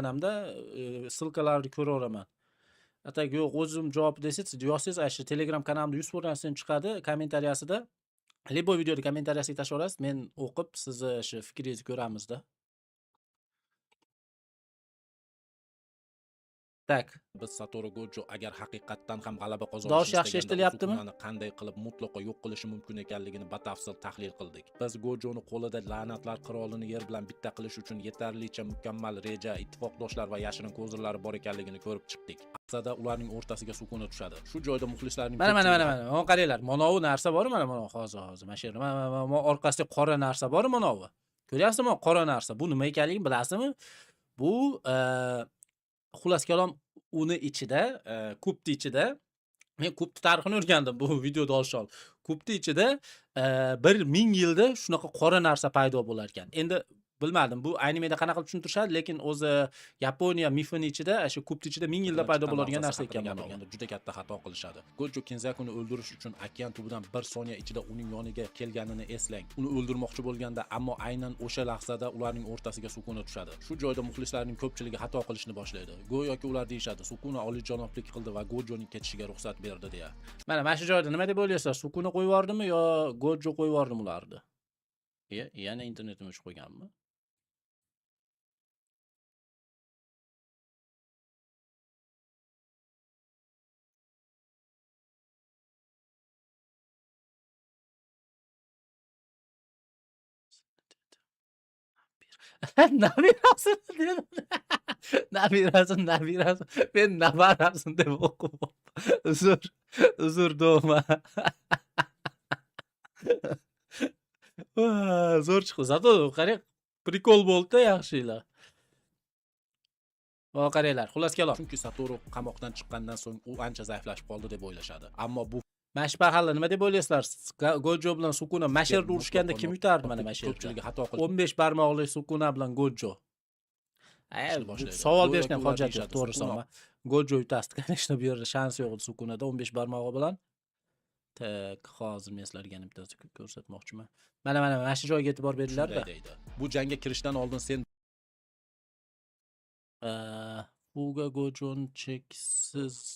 hamda ссылкаларni ko'raveraman. Atak yo'q, o'zim javob desangiz, yozsangiz, shu Telegram kanalimda 100 fotodan chiqadi, kommentariyasida, любой videoni kommentariyasiga tashlaverasiz, men o'qib, sizni shu fikringizni ko'ramizda. Tak. Biz Satoru Gojo agar haqiqatdan ham g'alaba Dosh qozonishni yaxshi istaganda eshitilyaptimi? Sukunani qanday qilib mutlaqo yo'q qilishi mumkin ekanligini batafsil tahlil qildik. Biz Gojoni qo'lida la'natlar qirolini yer bilan bitta qilish uchun yetarlicha mukammal reja, ittifoqdoshlar va yashirin ko'zirlari bor ekanligini ko'rib chiqdik. Aslida ularning o'rtasiga Sukuna tushadi. Shu joyda muxlislarning Mana. Mana qaranglar, mana bu narsa bormi? Mana hozir. Mana shu yerda mana orqasida qora narsa bormi mana bu? Ko'ryapsizmi? Qora narsa. Bu nima ekanligini bilasizmi? Bu xullas kalom uni ichida, kubni ichida, men kubni tarixini o'rgandim bu videoda olish olib. Kubni ichida 1000 yilda shunaqa qora narsa paydo bo'lar ekan. Endi bilmadim, bu animeda qanaqa qilib tushuntirishadi, lekin o'zi Yaponiya mifini ichida, shu kubni ichida 1000 yilda paydo bo'ladigan narsa ekan gapirganda juda katta xato qilishadi. Gojo Kenzakuni o'ldirish uchun okean tubidan 1 soniya ichida uning yoniga kelganini eslang. Uni o'ldirmoqchi bo'lganda, ammo aynan o'sha lahzada ularning o'rtasiga Sukuna tushadi. Shu joyda muxlislarning ko'pchiligi xato qilishni boshlaydi. Go'yoki ular deyshadi, Sukuna oliyjanoblik qildi va Gojoning ketishiga ruxsat berdi deya. Mana shu joyda nima deb o'ylaysizlar? Sukuna qo'yib yubordimi yo Gojo qo'yib yubordimi ularni? Yana internetim o'chib qo'yganmi? Nabirasini dedim. Nabirasi. Men nabarasini deb o'qib. Uzr do'ma. Zo'r chiqdi. Zato qarang, prikol bo'ldi-da, yaxshilar. Va qaranglar, xullas kalom. Chunki Satoru qamoqdan chiqqandan so'ng u ancha zaiflashib qoldi deb o'ylashadi. Ammo bu Mashpahalla nima deb o'ylaysizlar? Gojo bilan Sukuna masherda urushganda kim yutardi mana masherda? Ko'pchiligi xato qildi. 15 barmoqli Sukuna bilan Gojo. Savol berishdan hojat yo'q, to'g'risi. Gojo yutasti, конечно, bu yerda shans yo'q edi Sukunada 15 barmog'i bilan. Tak, hozir men sizlarga yana bittasi ko'rsatmoqchiman. Mana shu joyga e'tibor beringlar-da. Bu jangga kirishdan oldin sen Fuga Gojon cheksizlik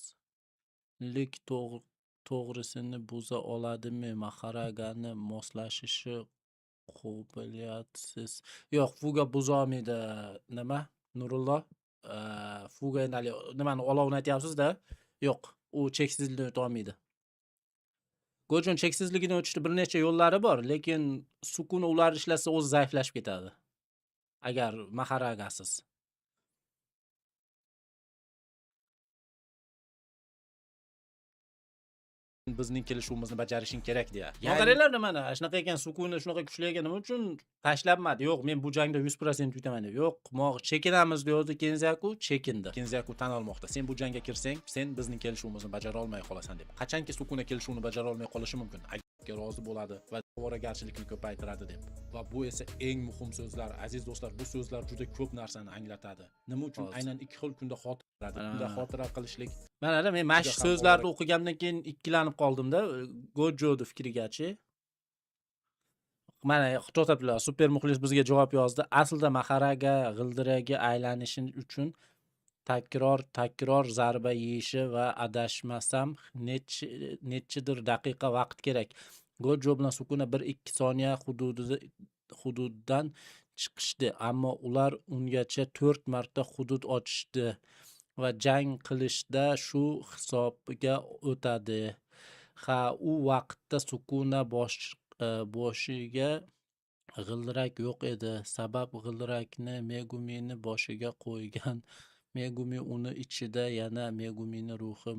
to'g'risini buza oladimi? Maharagani moslashishi qobiliyatsiz. Yo'q, Fuga buza olmaydi. Nima? Nurullo? Fuga endi nimani olovni aytyapsiz-da? Yo'q, u cheksizlikni o'ta olmaydi. Gojon cheksizligini o'tishning bir necha yo'llari bor, lekin Sukuna ular ishlasa o'zi zaiflashib ketadi. Agar Maharagasiz. bizning kelishuvimizni bajarishing kerak deya. Qaranglar mana shunaqa ekan, Sukuna shunaqa kuchli ekan, nima uchun tashlabmadi? Yo'q, men bu jangda 100% yutaman deb. Yo'q, chekinamiz deydi Kenzaku, chekindi. Kenzaku tan olmoqda. Sen bu jangga kirsang, sen bizning kelishuvimizni bajara olmay qolasan deb. Qachonki Sukuna kelishuvni bajara olmay qolishi mumkin. Agar rozi bo'ladi va ovoragarchilikni ko'paytiradi deb. Va bu esa eng muhim so'zlar. Aziz do'stlar, bu so'zlar juda ko'p narsani anglatadi. Nima uchun aynan ikki xil kunda xotira qiladi. Unda xotira qilishlik. Mana men shu so'zlarni o'qigandan keyin ikkilanib qoldim-da, Gojoni fikrigachi. Mana to'xtablar, super muxlis bizga javob yozdi. Aslida Maharaga g'ildiraga aylanishi uchun takror zarba yeyishi va adashmasam nechidir daqiqa vaqt kerak. Gojo bilan Sukuna 1-2 soniya hududdan chiqishdi, ammo ular ungacha 4 marta hudud ochishdi va jang qilishda shu hisobga o'tadi. Ha, u vaqtda Sukuna boshiga g'ildirak yo'q edi. Sabab g'ildirakni Megumini boshiga qo'ygan. Megumi uni ichida yana Megumini ruhi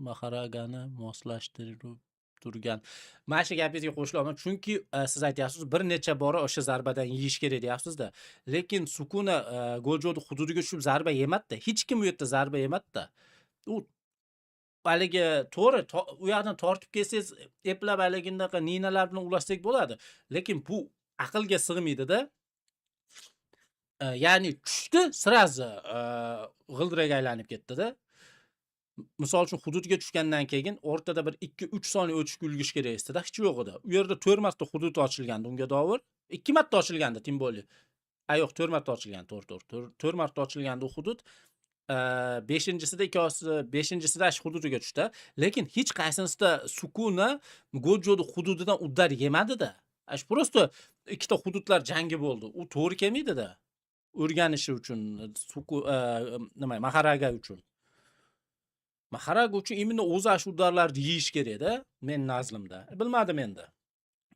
Maharagani moslashtirib turgan. Mana shu gapingizga qo'shilaman, chunki siz aytyapsiz, bir necha bora o'sha zarbadan yeyish kerak deyapsiz-da. Lekin Sukuna Gojoni hududiga tushib zarba yemadi-da. Hech kim u yerda zarba yemadi-da. U haligi to'g'ri, u yoqdan tortib kelsangiz, eplab haligindaqa ninalar bilan ulashsak bo'ladi. Lekin bu aqlga sig'maydi-da. Ya'ni tushdi, sirazi g'ildirak aylanib ketdi-da. Misol uchun hududga tushgandan keyin o'rtada bir 2-3 soniya o'tishga ulgurish kerak edi-da, hech yo'q edi. U yerda 4 marta hudud ochilgandi unga davr. 2 marta ochilgandi, tim bo'li. yo'q, 4 marta ochilgan, to'g'ri. 4 marta ochilgandi u hudud. 5-chisida ikkovsi 5-chisida shu hududiga tushdi. Lekin hech qaysinisida Sukuna Gojo'ni hududidan uddar yemadi-da. Shu prosta ikkita hududlar jangi bo'ldi. U to'g'ri kelmaydi-da. O'rganishi uchun, nima, Maharaga uchun. Maharaga uchun imенно o'zi shu uddarlarni yeyish kerak-da, men nazlimda. Bilmadim endi.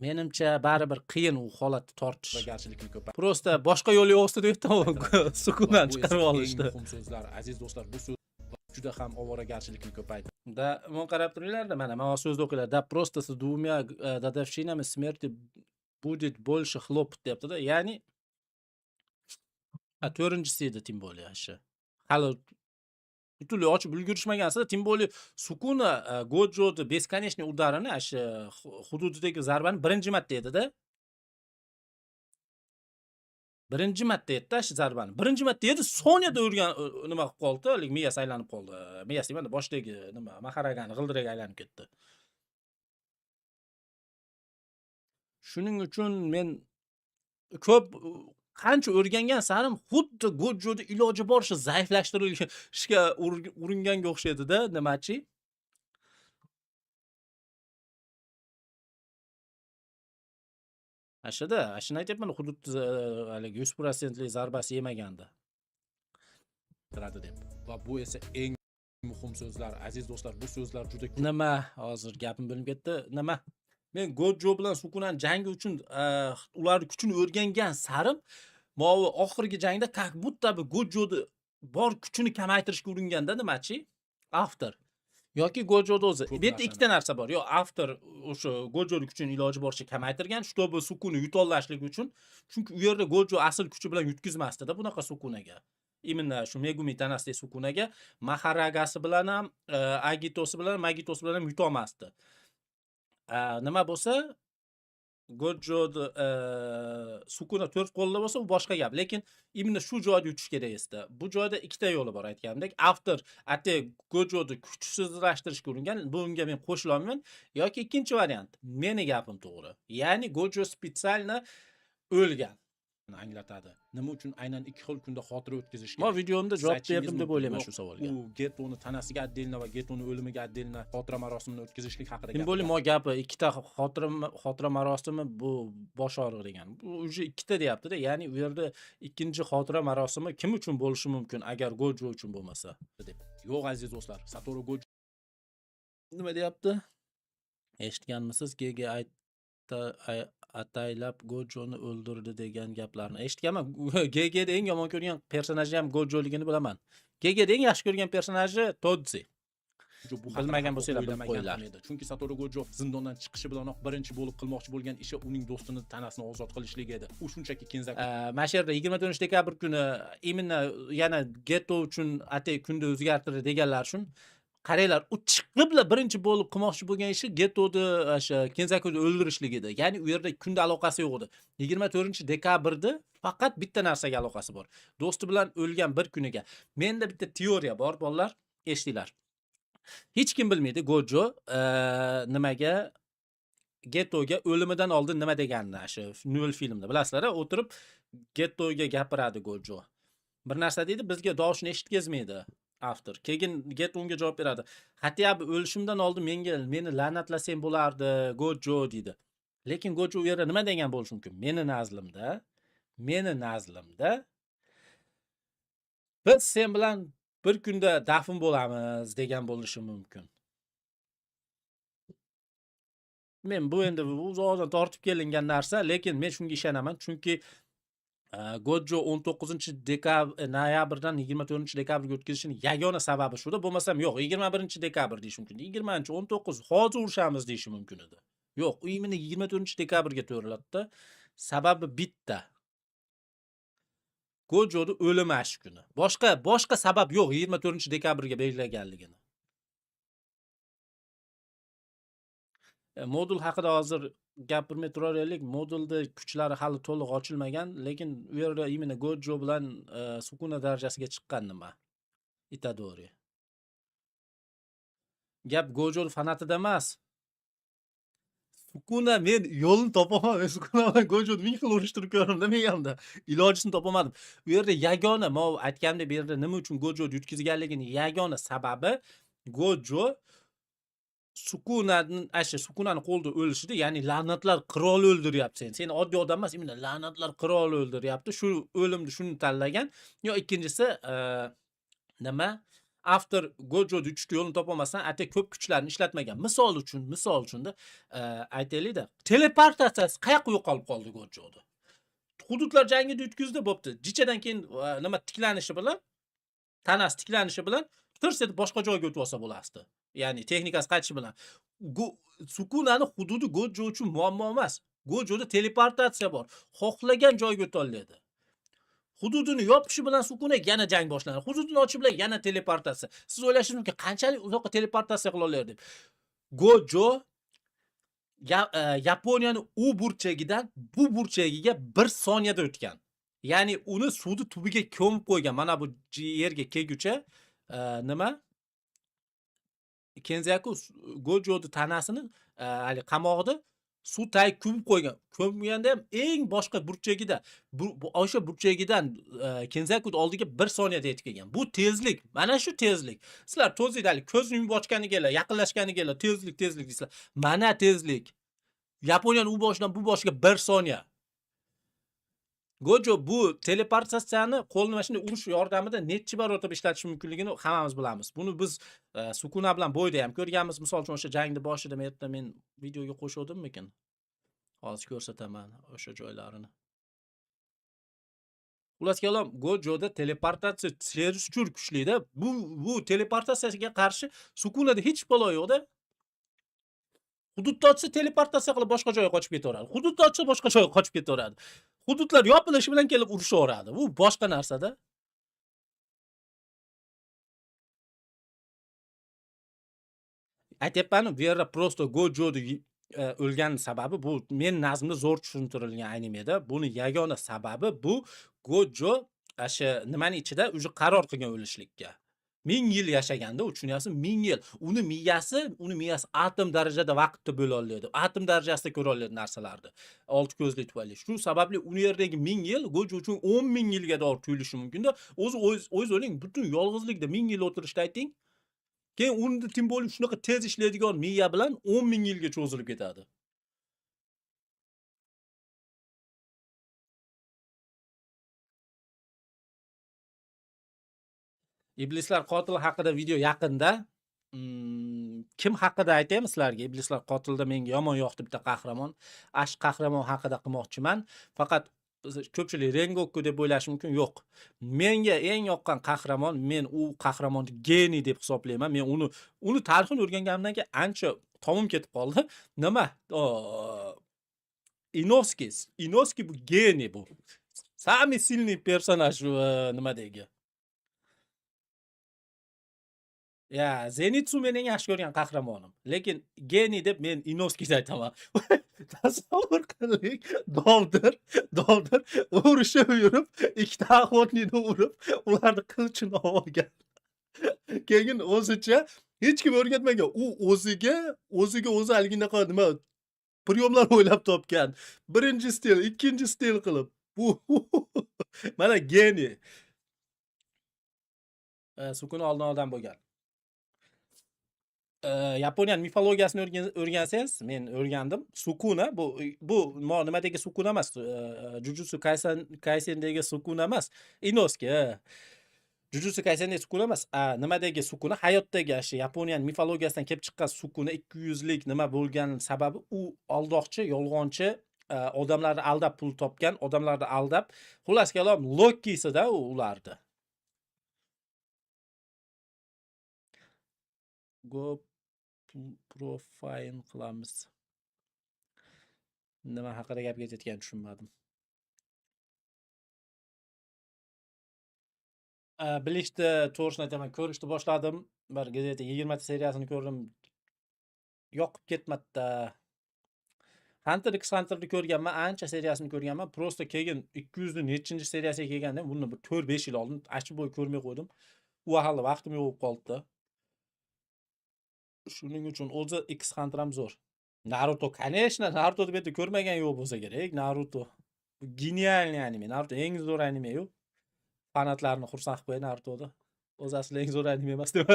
Menimcha baribir qiyin u holatni tortish. Garchilikni ko'paytiradi. Prosta boshqa yo'l yo'q ustida yetdi Sukunani Bu esa chiqarib eng olishdi. muhim so'zlar, aziz do'stlar, bu so'z juda ham ovoragarchilikni ko'paytiradi. Да, mon qarab turinglar-da, mana so'zni o'qinglar. Да, просто с двумя годовщинами смерти будет больше хлопот deyapti-da. Ya'ni 4-chisi edi тем более shu. Hali butunlay ochib ulgurishmagansida, тем более Sukuna Gojo'ni бесконечный udarini shu hududidagi zarbani birinchi marta edi-da. Birinchi marta edi-da shu zarbani. Birinchi marta edi, soniyada urgan nima qilib qoldi, miyasi aylanib qoldi. Miyasi demanda boshdagi nima, Maharagani g'ildiraga aylanib ketdi. Shuning uchun men ko'p qancha o'rgangan sarim xuddi Gojo'ni iloji boricha zaiflashtirishga uringanga o'xshaydi-da, nimachi? Shuni aytyapman, hududda haligi 100% zarbasi yemagandi. deb. Va bu esa eng muhim so'zlar, aziz do'stlar, bu so'zlar juda Nima? Hozir gapim bo'lib ketdi. Nima? Men Gojo bilan Sukunani jangi uchun ularning kuchini o'rgangan sarim, mo'vi oxirgi jangda как будто бы Gojoni bor kuchini kamaytirishga uringanda nimachi? Avtor yoki Gojoda o'zi. Bu yerda ikkita narsa bor. Yo, avtor o'sha Gojoni kuchini iloji boricha kamaytirgan, чтобы Sukuni yutolashlik uchun. Chunki u yerda Gojo asl kuchi bilan yutkizmasdi-da bunaqa Sukunaga. Именно shu Megumi Tanaste Sukunaga Maharagasi bilan ham, Agitosi bilan, Magitosi bilan ham yutolmasdi. Nima bo'lsa, Gojo'ni Sukuna 4 qo'lda bo'lsa, u boshqa gap. Lekin imенно shu joyda yutish kerak edi. Bu joyda ikkita yo'li bor aytganimdek. Avtor Gojo'ni kuchsizlashtirishga uringan, bunga men qo'shila olmayman. Yoki ikkinchi variant, meni gapim to'g'ri. Ya'ni Gojo spesialni o'lgan. anglatadi. Nima uchun aynan 2 xil kunda xotira o'tkazish Men videomda javob berdim deb o'ylayman shu savolga. U Getoni tanasiga отдельно va Getoni o'limiga отдельно xotira marosimini o'tkazishlik haqida Tем более mo gapi ikkita xotira marosimi bu bosh og'rig'i degan. Bu уже ikkita deyapti-da. Ya'ni u yerda ikkinchi xotira marosimi kim uchun bo'lishi mumkin agar Gojo uchun bo'lmasa deb. Yo'q aziz do'stlar, Satoru Gojo nima deyapti? Eshitganmisiz? Gege ataylab Gojoni o'ldirdi degan gaplarni eshitganman. Gegeda eng yomon ko'rgan personaji ham Gojoligini bilaman. Gegeda eng yaxshi ko'rgan personaji Todzi. Bilmagan bo'lsanglar bilib qo'yinglar. Chunki Satoru Gojo zindondan chiqishi bilanoq birinchi bo'lib qilmoqchi bo'lgan ishi uning do'stini tanasini ozod qilishlik edi. U shunchaki Kenzaku. Mana shu yerda 24-dekabr kuni imенно yana Geto uchun atay kunda o'zgartirdi deganlar uchun qaranglar, u chiqib birinchi bo'lib qilmoqchi bo'lgan ishi Getoni o'sha Kenzakuni o'ldirishlik edi. Ya'ni u yerda kunda aloqasi yo'q edi. 24-dekabrda faqat bitta narsaga aloqasi bor. Do'sti bilan o'lgan bir kuniga. Menda bitta teoriya bor, bolalar, eshitinglar. Hech kim bilmaydi Gojo nimaga Getoga o'limidan oldin nima deganini shu nol filmda. Bilasizlar, o'tirib Getoga gapiradi Gojo. Bir narsa deydi, bizga doshni eshitkazmaydi avtor. Keyin Geto unga javob beradi. Hatyob o'lishimdan oldin meni la'natlasang bo'lardi, Gojo deydi. Lekin Gojo u yerda nima degan bo'lishi mumkin? Meni nazlimda biz sen bilan bir kunda dafn bo'lamiz degan bo'lishi mumkin. Men bu endi uzoqdan tortib kelingan narsa, lekin men shunga ishonaman, chunki Gojo 19-noyabrdan 24-dekabrga o'tkazishning yagona sababi shuda. Bo'lmasam yo'q, 21-dekabr deyish mumkin. 20-19 hozir urushamiz deyish mumkin edi. Yo'q, u imенно 24-dekabrga to'g'riladida. Sababi bitta. Gojoni o'limi shu kuni. Boshqa sabab yo'q 24-dekabrga belgilaganligini. Modul haqida hozir gapirmay turaveraylik. Modulda kuchlari hali to'liq ochilmagan, lekin u yerda imенно Gojo bilan Sukuna darajasiga chiqqan nima? Itadori. Gap Gojo fanatida emas. Sukuna men yo'lini topaman. Men Sukuna bilan Gojoni ming xil urishtirib ko'rdim demayamda. Ilojini topamadim. Bu yerda yagona men aytganimdek bu yerda nima uchun Gojoni yutkazganligini yagona sababi Gojo Sukunani qo'lida o'lishida, ya'ni la'natlar qiroli o'ldiryapti seni. Seni oddiy odam emas, imina la'natlar qiroli o'ldiryapti. Shu o'limni shuni tanlagan. Yo ikkinchisi nima? After Gojo'ni uchishga yo'lini topolmasdan ata ko'p kuchlarni ishlatmagan. Misol uchunda aytaylik-da, teleportatsiyasi qayoqqa yo'qolib qoldi Gojo'da. Hududlar jangida yutkazdi, bo'pti. Jichadan keyin nima tiklanishi bilan, tanasi tiklanishi bilan tirs etib boshqa joyga o'tib olsa bo'lasdi. Ya'ni texnikasi qaytishi bilan. Sukunani hududi Gojo uchun muammo emas. Gojoda teleportatsiya bor. Xohlagan joyga o'ta oladi. Hududini yopishi bilan Sukuna yana jang boshlanadi. Hududini ochishi bilan yana teleportatsiya. Siz o'ylashingiz mumkin, qanchalik uzoqqa teleportatsiya qila oladi deb. Gojo Yaponiyani u burchagidan bu burchagiga 1 soniyada o'tgan. Ya'ni uni suvni tubiga ko'mib qo'ygan. Mana bu yerga kelguncha nima? Kenzaku Gojoni tanasini hali qamog'ida suv tag ko'mib qo'ygan. Ko'mganda ham eng boshqa burchagida, o'sha burchagidan Kenzaku oldiga 1 soniyada yetib kelgan. Bu tezlik, mana shu tezlik. Sizlar to'zidali ko'zni yumib ochganigalar, yaqinlashganigalar tezlik deysizlar. Mana tezlik. Yaponiyaning u boshidan bu boshiga 1 soniya. Gojo bu teleportatsiyani qo'lni mana shunday urish yordamida necha barobar ishlatish mumkinligini hammamiz bilamiz. Buni biz Sukuna bilan bo'yda ham ko'rganmiz. Misol uchun o'sha jangni boshida men videoga qo'shuvdimmikin? Hozir ko'rsataman o'sha joylarini. Xullas kalom, Gojoda teleportatsiya serjur kuchli-da. Bu teleportatsiyasiga qarshi Sukunada hech balo yo'q-da. Hududni ochsa teleportatsiya qilib boshqa joyga qochib ketaveradi. Hududni ochsa boshqa joyga qochib ketaveradi. Hududlar yopilishi bilan kelib urushaveradi. Bu boshqa narsa-da. Aytyapman, bu yerda prosto Gojoni o'lgan sababi bu men nazmda zo'r tushuntirilgan animeda. Buni yagona sababi bu Gojo o'sha nimaning ichida o'zi qaror qilgan o'lishlikka. 1000 yil yashaganda, tushunyapsiz? 1000 yil. Uni miyasi atom darajada vaqtda bo'la oladi. Atom darajasida ko'ra oladi narsalarni. Olti ko'zli tufayli. Shu sababli uni yerdagi 1000 yil Gojo uchun 10 000 yilga doğru tuyulishi mumkin-da. O'z o'ylang, butun yolg'izlikda 1000 yil o'tirishni ayting. Keyin unda tim bo'lib shunaqa tez ishlaydigan miya bilan 10 000 yilga cho'zilib ketadi. Iblislar qotili haqida video yaqinda. Kim haqida aytaymi sizlarga? Iblislar qotilida menga yomon yoqdi bitta qahramon. Ash qahramon haqida qilmoqchiman. Faqat ko'pchilik Rengoku deb o'ylash mumkin. Yo'q. Menga eng yoqqan qahramon, men u qahramonni geniy deb hisoblayman. Men uni tarixini o'rganganimdan keyin ancha tomim ketib qoldi. Nima? Inosuke bu geniy bu. Самый сильный personaj nimadagi. Ya, Zenitsu mening yaxshi ko'rgan qahramonim. Lekin geniy deb men Inosuke'ni aytaman. Tasavvur qiling, dovdir urushib yurib, ikkita охотникni urib, ularni qilichini olgan. Keyin o'zicha hech kim o'rgatmagan. U o'ziga o'zi haligiga nima priyomlar o'ylab topgan. Birinchi stil, ikkinchi stil qilib. Bu mana geniy. Sukuna oldin bo'lgan. Yaponiya mifologiyasini o'rgansangiz, men o'rgandim. Sukuna bu nimadagi Sukuna emas, Jujutsu Kaisendagi Sukuna emas, Inosuke. Jujutsu Kaisendagi Sukuna emas, nimadagi Sukuna, hayotdagi o'sha Yaponiya mifologiyasidan kelib chiqqan Sukuna 200 lik nima bo'lgan sababi u aldoqchi, yolg'onchi, odamlarni aldab pul topgan, odamlarni aldab, xullas kalom Loki'sida ulardi. Go profile qilamiz. Nima haqida gap ketayotganini tushunmadim. Bilishni to'g'risini aytaman, ko'rishni boshladim. Bir gazeta 20 ta seriyasini ko'rdim. Yoqib ketmadi. Hunter x Hunter'ni ko'rganman, ancha seriyasini ko'rganman. Prosta keyin 200 ning nechinchi seriyasiga kelganda buni 4-5 yil oldin achib bo'y ko'rmay qo'ydim. U hali vaqtim yo'q qoldi. Shuning uchun o'zi X Hunter ham zo'r. Naruto, конечно, Naruto'ni bu yerda ko'rmagan yo'q bo'lsa kerak. Naruto. Bu genialniy anime. Naruto eng zo'r anime-yu. Fanatlarni xursand qilib qo'y Naruto'ni. O'zi aslida eng zo'r anime emas deb.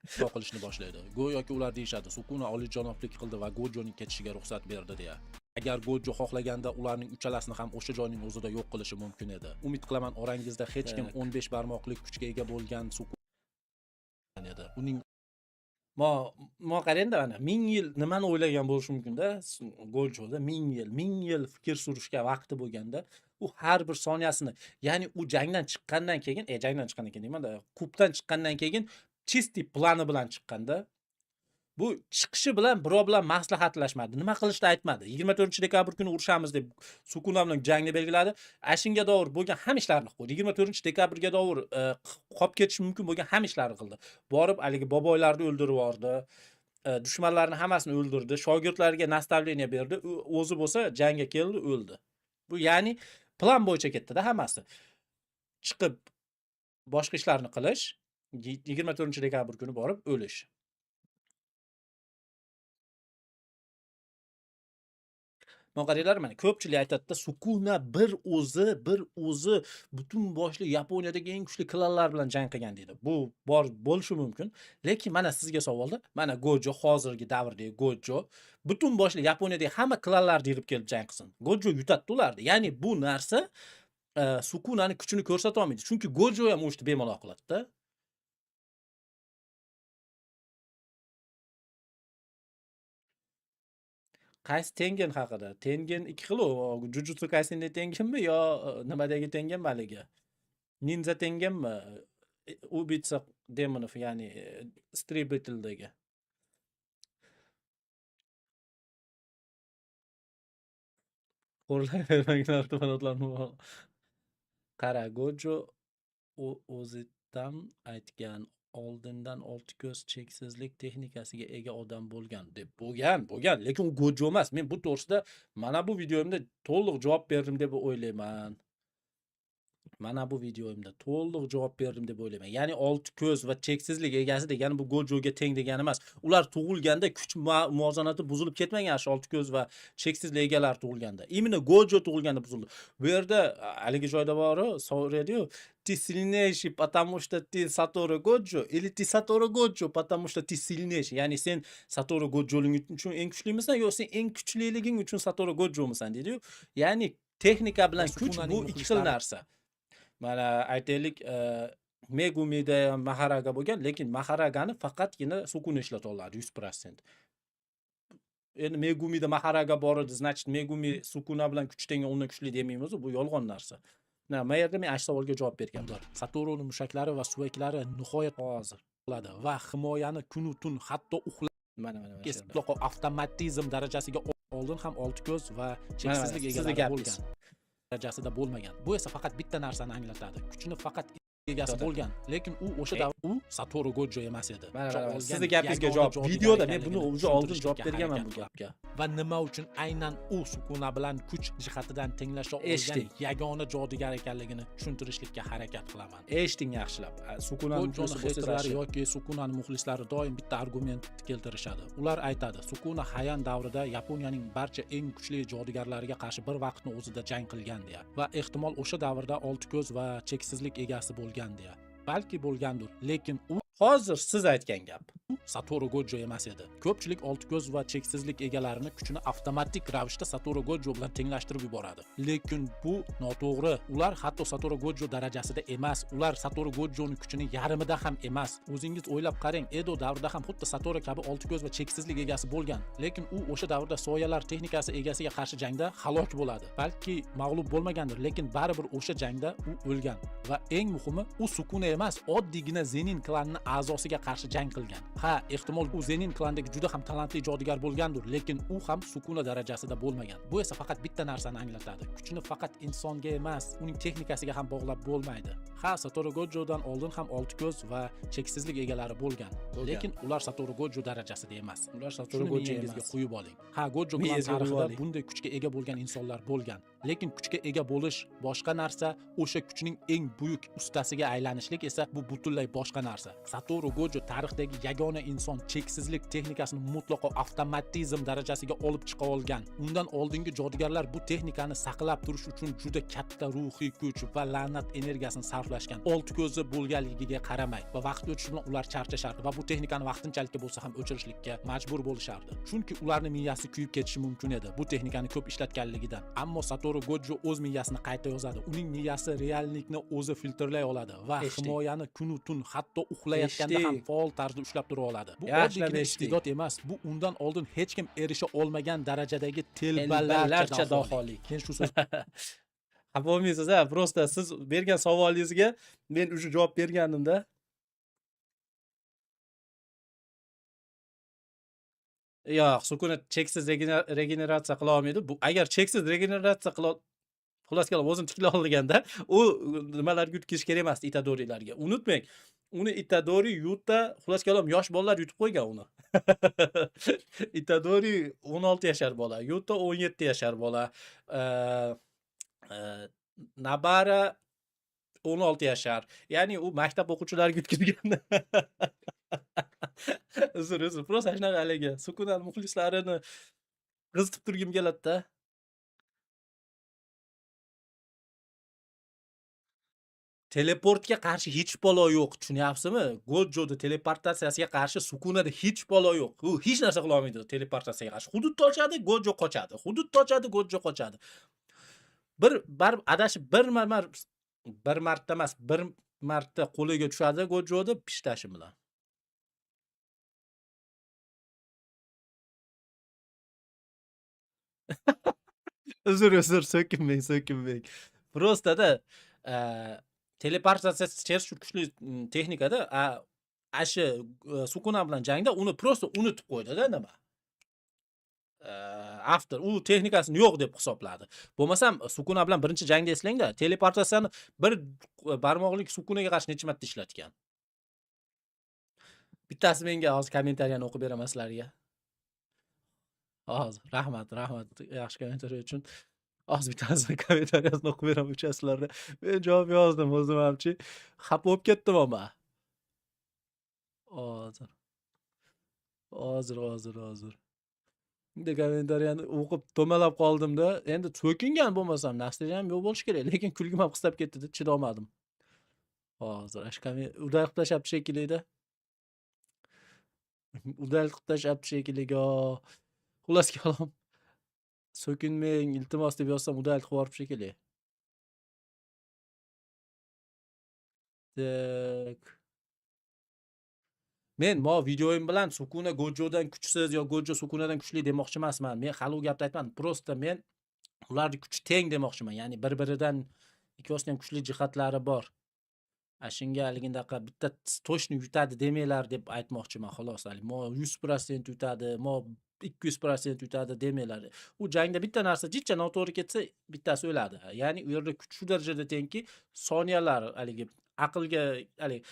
ixlo qilishni boshlaydi. Go'yoki ular deyishadi, Sukuna oliyjanoblik qildi va Gojoning ketishiga ruxsat berdi deya. Agar Gojo xohlaganda ularning uchalasini ham o'sha joyning o'zida yo'q qilishi mumkin edi. Umid qilaman orangizda hech kim 15 barmoqlik kuchga ega bo'lgan Sukuna edi. Uning Mo qarang-da mana 1000 yil nimani o'ylagan bo'lishi mumkin-da Gojoda 1000 yil fikr surishga vaqti bo'lganda, u har bir soniyasini, ya'ni u jangdan chiqqandan keyin, deyman-da, kubdan chiqqandan keyin chisti plani bilan chiqqanda, bu chiqishi bilan birov bilan maslahatlashmadi. Nima qilishni aytmadi. 24-dekabr kuni urushamiz deb Sukuna bilan jangni belgiladi. Ashinga davr bo'lgan hamma ishlarni qildi. 24-dekabrga davr qolib ketishi mumkin bo'lgan hamma ishlarni qildi. Borib haligi boboylarni o'ldirib yubordi. Dushmanlarni hammasini o'ldirdi. Shogirdlariga nastavleniya berdi. O'zi bo'lsa jangga keldi, o'ldi. Bu ya'ni plan bo'yicha ketdi-da hammasi. Chiqib boshqa ishlarni qilish, 24-dekabr kuni borib o'lish. Mana qaranglar, mana ko'pchilik aytadi-da, Sukuna bir o'zi butun boshli Yaponiyadagi eng kuchli klanlar bilan jang qilgan deydi. Bu bo'lishi mumkin. Lekin mana sizga savolda, mana Gojo hozirgi davrdagi Gojo butun boshli Yaponiyadagi hamma klanlarni yig'ib kelib jang qilsin. Gojo yutadi ularni. Ya'ni bu narsa Sukunani kuchini ko'rsata olmaydi. Chunki Gojo ham o'shni bemalol qiladi-da. Qaysi Tengen haqida? Tengen 2 xil u. Jujutsu Kaisen'dagi Tengenmi yo nimadagi Tengenmi haligi? Ninja Tengenmi? Ubitsa Demonov, ya'ni Street Battle'dagi. Xo'rlayvermanglar fanatlarni. Qara, Gojo o'zidan aytgan, oldindan olti ko'z cheksizlik texnikasiga ega odam bo'lgan deb. Bo'lgan, lekin u Gojo emas. Men bu to'g'risida mana bu videomda to'liq javob berdim deb o'ylayman. Deb o'ylayman. Ya'ni olti ko'z va cheksizlik egasi degani bu Gojoga teng degani emas. Ular tug'ilganda kuch muvozanati buzilib ketmagan, shu olti ko'z va cheksizlik egalari tug'ilganda. Именно Gojo tug'ilganda buzildi. Bu yerda haligi joyda bor-ku, so'raydi-yu, "Ты сильнейший, потому что ты Satoru Gojo, или ты Satoru Gojo, потому что ты сильнейший?" Ya'ni sen Satoru Gojo'ling uchun eng kuchlimisan yo sen eng kuchliliging uchun Satoru Gojo'misan deydi-yu. Ya'ni texnika bilan kuch bu ikki xil narsa. Mana aytaylik, Megumida ham Maharaga bo'lgan, lekin Maharagani faqatgina Sukuna ishlata oladi 100%. Endi Megumida Maharaga bor edi, значит Megumi Sukuna bilan kuch tengi undan kuchli demaymiz, bu yolg'on narsa. Bu yerda men ash savolga javob berganman. Satoruning mushaklari va suvaklari nihoyat hozir bo'ladi va himoyani kunu tun, hatto mana mutlaqo avtomatizm darajasiga oldin ham olti ko'z va cheksizlik egalari bo'lgan darajasida bo'lmagan. Bu esa faqat bitta narsani anglatadi. Kuchni faqat egasi bo'lgan, lekin u o'sha davr u Satoru Gojo emas edi. Sizning gapingizga javob. Videoda men buni o'zi oldin javob berganman bu gapga. Va nima uchun aynan u Sukuna bilan kuch jihatidan tenglasha olgan yagona jodugar ekanligini tushuntirishlikka harakat qilaman. Eshiting yaxshilab. Sukunaning muxlislari yoki Sukunaning muxlislari doim bitta argument keltirishadi. Ular aytadi, Sukuna Hayan davrida Yaponiyaning barcha eng kuchli jodugarlariga qarshi bir vaqtni o'zida jang qilgan deya va ehtimol o'sha davrda olti ko'z va cheksizlik egasi bo'lgan deya. Balki bo'lgandir, lekin u hozir siz aytgan gap. Satoru Gojo emas edi. Ko'pchilik olti ko'z va cheksizlik egalarini kuchini avtomatik ravishda Satoru Gojo bilan tenglashtirib yuboradi. Lekin bu noto'g'ri. Ular hatto Satoru Gojo darajasida emas. Ular Satoru Gojoning kuchini yarmida ham emas. O'zingiz o'ylab qarang, Edo davrida ham xuddi Satoru kabi olti ko'z va cheksizlik egasi bo'lgan. Lekin u o'sha davrda soyalar texnikasi egasiga qarshi jangda halok bo'ladi. Balki mag'lub bo'lmagandir, lekin baribir o'sha jangda u o'lgan. Va eng muhimi, u Sukuna emas, oddiygina Zenin klanining a'zosiga qarshi jang qilgan. Ha, ehtimol u Zenin klandagi juda ham talantli jodugar bo'lgandir, lekin u ham Sukuna darajasida bo'lmagan. Bu esa faqat bitta narsani anglatadi. Kuchni faqat insonga emas, uning texnikasiga ham bog'lab bo'lmaydi. Ha, Satoru Gojodan oldin ham olti ko'z va cheksizlik egalari bo'lgan. Lekin ular Satoru Gojo darajasida emas. Ular Satoru Gojongizga qo'yib oling. Ha, Gojo klan tarixida bunday kuchga ega bo'lgan insonlar bo'lgan. Lekin kuchga ega bo'lish boshqa narsa, o'sha kuchning eng buyuk ustasiga aylanishlik esa bu butunlay boshqa narsa. Satoru Gojo tarixdagi yagona yagona inson cheksizlik texnikasini mutlaqo avtomatizm darajasiga olib chiqa olgan. Undan oldingi jodugarlar bu texnikani saqlab turish uchun juda katta ruhiy kuch va la'nat energiyasini sarflashgan. Olti ko'zi bo'lganligiga qaramay va vaqt o'tishi bilan ular charchashardi va bu texnikani vaqtinchalik bo'lsa ham o'chirishlikka majbur bo'lishardi. Chunki ularning miyasi kuyib ketishi mumkin edi bu texnikani ko'p ishlatganligidan. Ammo Satoru Gojo o'z miyasini qayta yozadi. Uning miyasi reallikni o'zi filtrlay oladi va himoyani kunu tun hatto uxlayotganda ham faol tarzda ushlab tura oladi. Bu oddiygina iste'dod emas, bu undan oldin hech kim erisha olmagan darajadagi telbalarcha daholik. Men shu so'z xafa bo'lmaysiz a, prosta siz bergan savolingizga men уже javob bergandim-da. Yo'q, sukunat cheksiz regeneratsiya qila olmaydi. Bu agar cheksiz regeneratsiya qila xullas kalom o'zini tiklay olganda u nimalarga yutkizish kerak emas Itadorilarga. Unutmang, uni Itadori yuta, xullas kalom yosh bolalar yutib qo'ygan uni. Itadori 16 yashar bola, Yuta 17 yashar bola, Nabara 16 yashar. Ya'ni u maktab o'quvchilariga yutkizgan. Uzr, prosta shunaqa haligi sukunat muxlislarini qizitib turgim keladi-da. Teleportga qarshi hech balo yo'q, tushunyapsizmi? Gojoda teleportatsiyasiga qarshi sukunada hech balo yo'q. U hech narsa qila olmaydi teleportatsiyaga qarshi. Hududni ochadi, Gojo qochadi. Hududni ochadi, Gojo qochadi. Barib adashib bir marta emas, bir marta qo'liga tushadi Gojoni pishtashi bilan. Uzr, so'kinmang. Prosta-da teleportatsiya cherish kuchli texnikada shu Sukuna bilan jangda uni prosta unutib qo'ydi-da nima. After u texnikasini yo'q deb hisobladi. Bo'lmasam Sukuna bilan birinchi jangda eslangda, teleportatsiyani bir barmoqlik Sukunaga qarshi necha marta ishlatgan. Bittasi menga hozir kommentariyani o'qib beraman sizlarga. Hozir rahmat yaxshi kommentariy uchun. Hozir bittasi kommentariyasini o'qib beraman uchasizlarda. Men javob yozdim o'zim hamchi. Xafa bo'lib ketdim ama. Hozir. Bitta kommentariyani o'qib to'malab qoldim-da. Endi so'kingan bo'lmasam, nasriyam yo'q bo'lish kerak, lekin kulgim ham qistab ketdi-da, chidolmadim. Hozir ashkami udal qilib tashlabdi shekilli-da. Xullas kalom. So'kinmang, iltimos deb yozsam udal qilib yuborib shekilli. Tak. Men videoyim bilan Sukuna Gojodan kuchsiz yo Gojo Sukunadan kuchli demoqchi emasman. Men hali u gapni aytmadim. Prosta men ularning kuchi teng demoqchiman. Ya'ni bir-biridan ikkosining ham kuchli jihatlari bor. Shunga haligindaqa bitta toshni yutadi demanglar deb aytmoqchiman xolos. Mo 100% yutadi, mo 200% yutadi demanglar. U jangda bitta narsa jicha noto'g'ri ketsa, bittasi o'ladi. Ya'ni u yerda kuch shu darajada tengki, soniyalar haligi aqlga haligi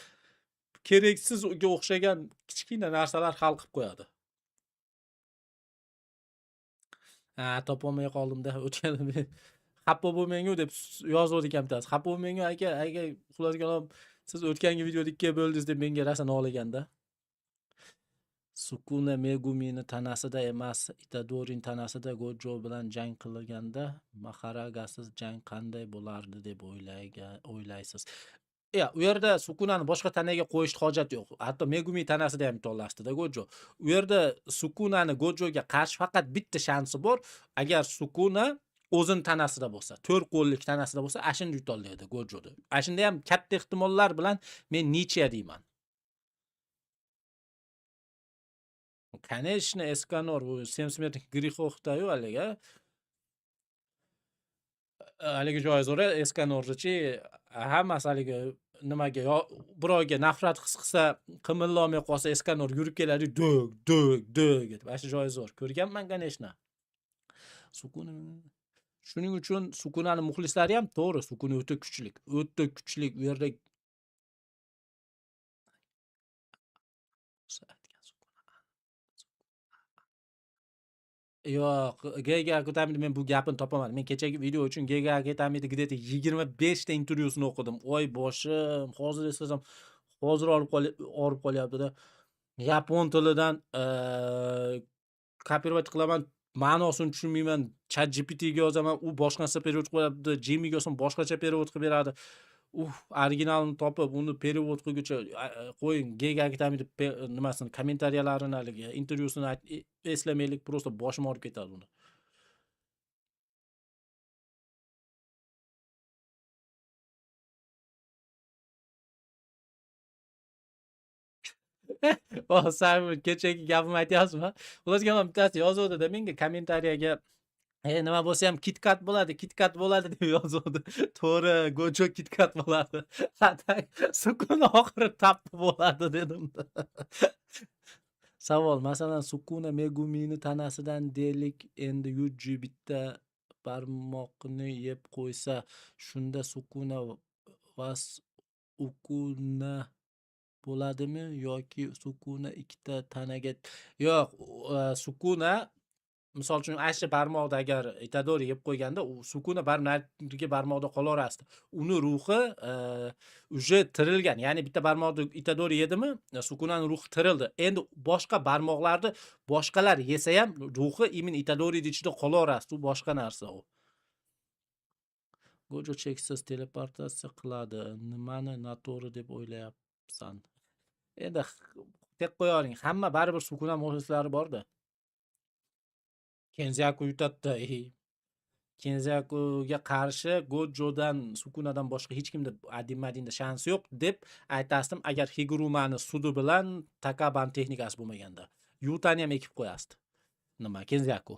keraksizga o'xshagan kichkina narsalar hal qilib qo'yadi. Topolmay qoldim-da. O'tganda men xafa bo'lmang-ku deb yozib ekan bittasi. Xafa bo'lmang-ku aka, xullas kalom siz o'tgangi videoda ikkiga bo'ldingiz deb menga rosa nolaganda. Sukuna Megumini tanasida emas, Itadorining tanasida Gojo bilan jang qilganda Maharagasiz jang qanday bo'lardi deb o'ylaysiz? U yerda Sukunani boshqa tanaga qo'yishga hojat yo'q. Hatto Megumi tanasida ham yutolmasdi-da Gojo. U yerda Sukunani Gojoga qarshi faqat bitta shansi bor. Agar Sukuna o'zini tanasida bo'lsa, 4 qo'llik tanasida bo'lsa, ashini yutolmaydi Gojoni. Ashunda ham katta ehtimollar bilan men Nietzsche deyman. Конечно, Escanor bu 7 смертных грехов-da-yu haliga. Haligi joiz o'ra Escanorchi hammasi haligi nimaga birovga nafrat his qilsa, qimillolmay qolsa Escanor yurib keladi, dog deb. Ashi joiz zo'r. Ko'rganman, конечно. Sukuna. Shuning uchun Sukunani muxlislari ham to'g'ri, Sukuna o'ta kuchli. U yerda yo'q, Gega Akutamida men bu gapini topaman. Men kechagi video uchun Gega Akutamida где-то 25 ta intervyusini o'qidim. Oy boshim, hozir eslasam, hozir olib qolyapti-da. yapon tilidan copyright qilaman, ma'nosini tushunmayman. ChatGPTga yozaman, u boshqa narsa perevod qilyapti. Gemini yozsam boshqacha perevod qilib beradi. Originalini topib, uni perevod qilguncha qo'ying, Gega Agitami deb nimasini, kommentariyalarini, haligi intervyusini eslamaylik, просто boshim og'rib ketadi uni. Samim kechagi gapimni aytyapsizmi? Xulosga man bittasi yozuvdi-da menga kommentariyaga, nima bo'lsa ham KitKat bo'ladi, KitKat bo'ladi deb yozuvdi. To'g'ri, Gojo KitKat bo'ladi. Atak sukun oxiri tappi bo'ladi dedim-da. Savol, masalan, Sukuna Megumini tanasidan deylik, endi Yuji bitta barmoqni yeb qo'ysa, shunda Sukuna vas Ukuna bo'ladimi yoki Sukuna ikkita tanaga yo'q, Sukuna misol uchun asli barmoqda agar Itadori yeb qo'yganda, u Sukuna narigi barmoqda qolaverasdi. Uni ruhi uje tirilgan. Ya'ni bitta barmoqda Itadori yedimi, Sukunaning ruhi tirildi. Endi boshqa barmoqlarni boshqalar yesa ham ruhi imin Itadori ichida qolaverasdi. U boshqa narsa u. Gojo cheksiz teleportatsiya qiladi. Nimani noto'g'ri deb o'ylayapsan? Endi tek qo'yavering. Hamma baribir Sukuna muxlislari bor-da. Kenzaku yutadi-da. Kenzakuga qarshi Gojodan, Sukunadan boshqa hech kimda Adin-Madinda shansi yo'q deb aytasdim, agar Higurumani sudi bilan Takaban texnikasi bo'lmaganda. Yutani ham ekib qo'yasdi. Nima, Kenzaku.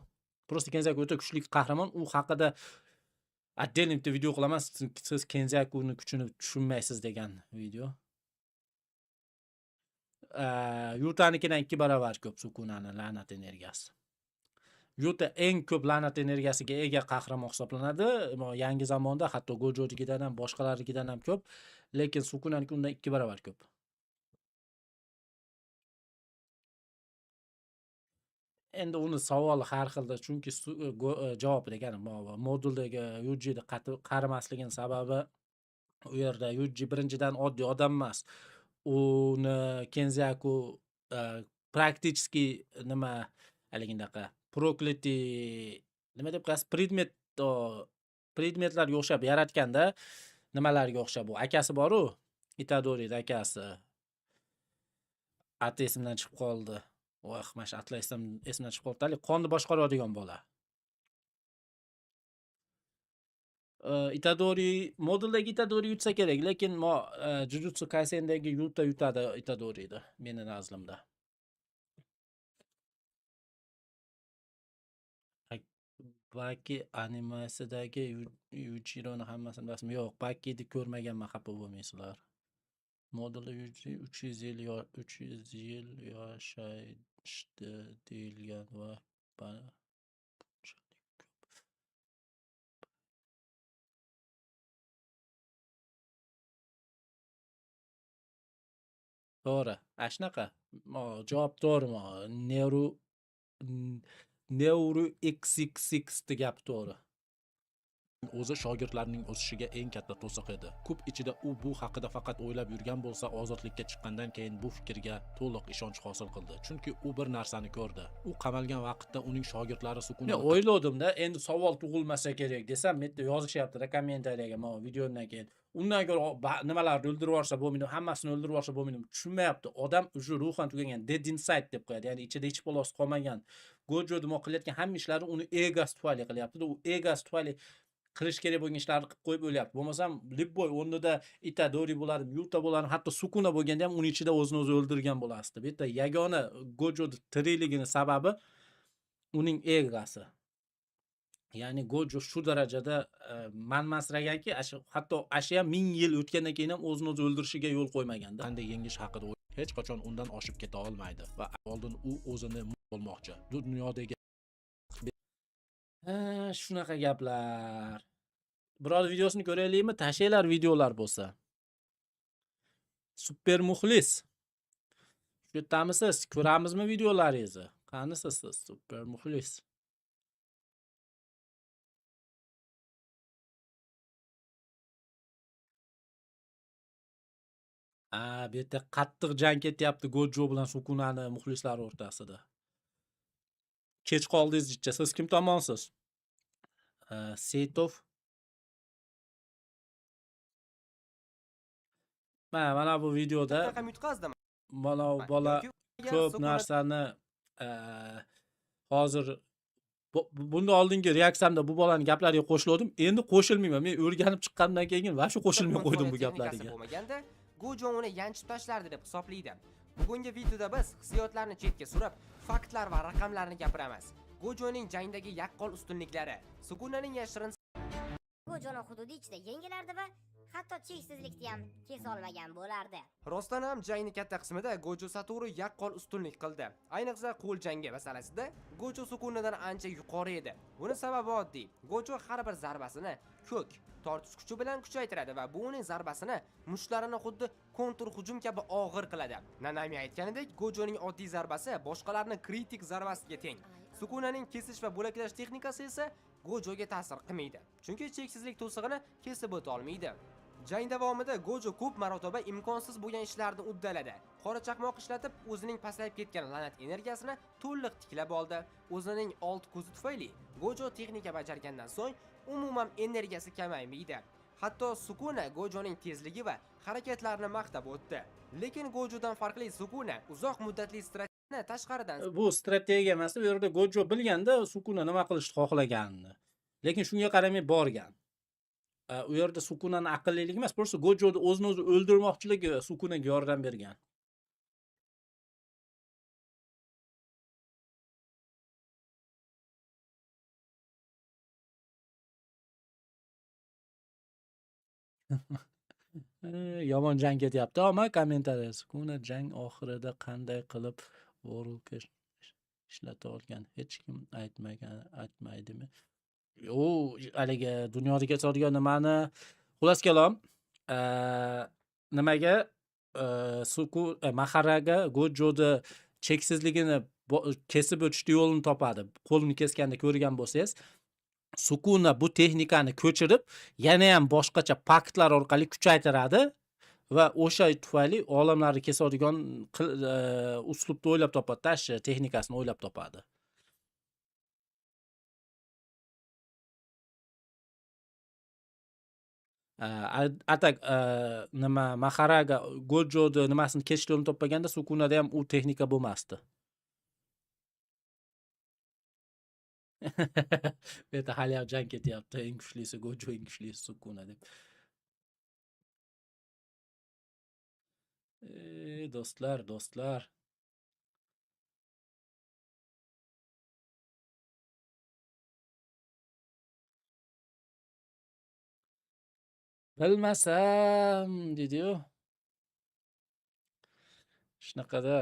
Просто Kenzaku o'ta kuchli qahramon, u haqida отдельный bitta video qilaman, siz Kenzakuning kuchini tushunmaysiz degan video. Yutanikidan 2 barobar ko'p Sukunaning la'nat energiyasi. Yuta eng ko'p la'nat energiyasiga ega qahramon hisoblanadi. Yangi zamonda hatto Gojonikidan ham boshqalarikidan ham ko'p, lekin Sukunaniki undan 2 barobar ko'p. Endi uni savoli har xilda, chunki javob degani moduldagi Yuji'ni qarimasligining sababi u yerda Yuji birinchidan oddiy odam emas. Uni Kenzaku praktichески nima haligindaqa nima deb qo'yasiz, predmetlarga o'xshab yaratganda, nimalarga o'xshab u akasi bor-u, Itadorining akasi. Ati esimdan chiqib qoldi. Voy, mana atlaysam esimdan chiqib qoldi. Qonni boshqaradigan bola. Itadori moduldagi Itadori yutsa kerak, lekin Jujutsu Kaisendagi Yuta yutadi Itadoriyni meni nazrimda. Baki animatsiyadagi Yujironi hammasini bilasizmi? Yo'q, Baki'ni ko'rmaganman, xafa bo'lmaysizlar. Modulda Yuji 300 yil yashashdi deyilgan va to'g'ri. Shunaqa. Javob to'g'rimi? Neuro XXX gap to'g'ri. O'zi shogirdlarining o'sishiga eng katta to'siq edi. Ko'p ichida u bu haqida faqat o'ylab yurgan bo'lsa, ozodlikka chiqqandan keyin bu fikrga to'liq ishonch hosil qildi. Chunki u bir narsani ko'rdi. U qamalgan vaqtda uning shogirdlari Sukuna o'yladim-da, endi savol tug'ilmasa kerak desam, men yozishyapti kommentariyaga, mana videodan keyin. Undan ko'ra nimalarni o'ldirib yuborsa bo'lmaydi, hammasini o'ldirib yuborsa bo'lmaydi. Tushunmayapti. Odam уже ruhan tugagan, dead inside deb qo'yadi. Ya'ni ichida hech balosi qolmagan. Gojo nima qilayotgan hamma ishlarini uni egasi tufayli qilyapti. U egasi tufayli qilish kerak bo'lgan ishlarni qilib qo'yib o'lyapti. Bo'lmasam, Libboy o'rnida Itadori bo'lardi, Yuta bo'lardi, hatto Sukuna bo'lganda ham uning ichida o'zini o'zi o'ldirgan bo'lardi. Bu yerda yagona Gojo tirikligining sababi uning egasi. Ya'ni Gojo shu darajada manmasraganki, hatto ashi ham 1000 yil o'tgandan keyin ham o'zini o'zi o'ldirishiga yo'l qo'ymaganda. Qanday yengish haqida hech qachon undan oshib keta olmaydi va oldin u o'zini bo'lmoqchi. Dunyodagi shunaqa gaplar. Biror videosini ko'raylikmi? Tashlaylar videolar bo'lsa. Super muxlis. Shu yerdamisiz? Ko'ramizmi videolaringizni? Qanisiz siz? Super muxlis. Bu yerda qattiq jang ketyapti Gojo bilan Sukunani muxlislari o'rtasida. Kech qoldingiz jicha. Siz kim tomonsiz? Seytov. Mana bu videoda ham yutqazdim. mana bu bola Yoki ko'p Sukuna narsani hozir bundan oldingi reaksiyamda bu bolaning gaplariga qo'shildim. Endi qo'shilmayman. Men o'rganib chiqqandan keyin va shu qo'shilmay qo'ydim bu gaplariga. bo'lmaganda Gojo uni yanchib tashlardi deb hisoblaydi. Bugungi videoda biz hissiyotlarni chetga surib, faktlar va raqamlarni gapiramiz. Gojoning jangdagi yaqqol ustunliklari, Sukunaning yashirin Gojoning hududi ichida yengilardi va hatto cheksizlikni ham kesolmagan bo'lardi. Rostdan ham jangning katta qismida Gojo Satoru yaqqol ustunlik qildi. Ayniqsa qo'l jangi masalasida Gojo Sukunadan ancha yuqori edi. Buning sababi oddiy. Gojo har bir zarbasini ko'k tortish kuchi bilan kuchaytiradi va bu uning zarbasini mushtlarini xuddi kontur hujum kabi og'ir qiladi. Nanami aytganidek, Gojoning oddiy zarbasi boshqalarning kritik zarbasiga teng. Sukunaning kesish va bo'laklash texnikasi esa Gojoga ta'sir qilmaydi. Chunki cheksizlik to'sig'ini kesib o'ta olmaydi. Jang davomida Gojo ko'p marotaba imkonsiz bo'lgan ishlarni uddaladi. Qora chaqmoq ishlatib, o'zining pasayib ketgan la'nat energiyasini to'liq tiklab oldi. O'zining old ko'zi tufayli Gojo texnika bajargandan so'ng umuman energiyasi kamaymaydi. Hatto Sukuna Gojoning tezligi va harakatlarini maqtab o'tdi. Lekin Gojodan farqli Sukuna uzoq muddatli strategiyani tashqaridan Bu strategiya emas, bu yerda Gojo bilganda Sukuna nima qilishni xohlaganini. Lekin shunga qaramay borgan. U yerda Sukunani aqlliligi emas, просто Gojoni o'zini o'zi o'ldirmoqchiligi Sukunaga yordam bergan. Yomon jang ketyapti, ammo kommentariya Sukuna jang oxirida qanday qilib Worldga ishlata olgan hech kim aytmaydimi? U haligi dunyoda kechadigan nimani xullas kalom nimaga Maharaga Gojoni cheksizligini kesib o'tishni yo'lini topadi. Qo'lini kesganda ko'rgan bo'lsangiz, Sukuna bu texnikani ko'chirib, yana ham boshqacha paktlar orqali kuchaytiradi va o'sha tufayli olamlarni kesadigan uslubni o'ylab topadi, texnikasini o'ylab topadi. Atak nima Maharaga Gojoni nimasini kesishni yo'lini topganda Sukunada ham u texnika bo'lmasdi. Bu yerda hali ham jang ketyapti. Eng kuchlisi Gojo, eng kuchlisi Sukuna deb. Do'stlar. Bilmasam dedi-yu. Shunaqada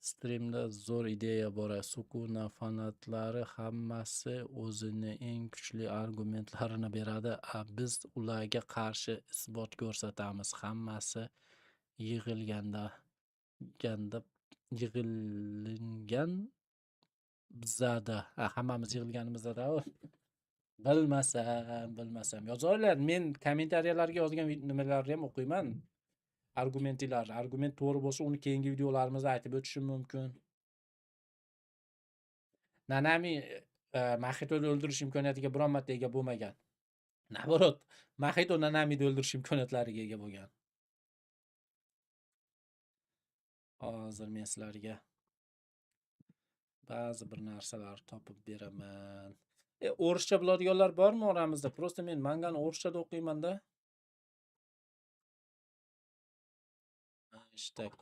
streamda zo'r ideya bor. Sukuna fanatlari hammasi o'zini eng kuchli argumentlarini beradi. Biz ularga qarshi isbot ko'rsatamiz. Hammasi yig'ilgan bizada. Hammamiz yig'ilganimizda. Bilmasam. Yozinglar, men kommentariyalarga yozgan nimalarni ham o'qiyman. Argument to'g'ri bo'lsa, uni keyingi videolarimizda aytib o'tishim mumkin. Nanami Mahitoni o'ldirish imkoniyatiga biron marta ega bo'lmagan. Naborot, Mahito Nanamini o'ldirish imkoniyatlariga ega bo'lgan. Hozir men sizlarga ba'zi bir narsalar topib beraman. O'rischa biladiganlar bormi oramizda? Просто men mangani o'rischada o'qiyman-da. Hashtag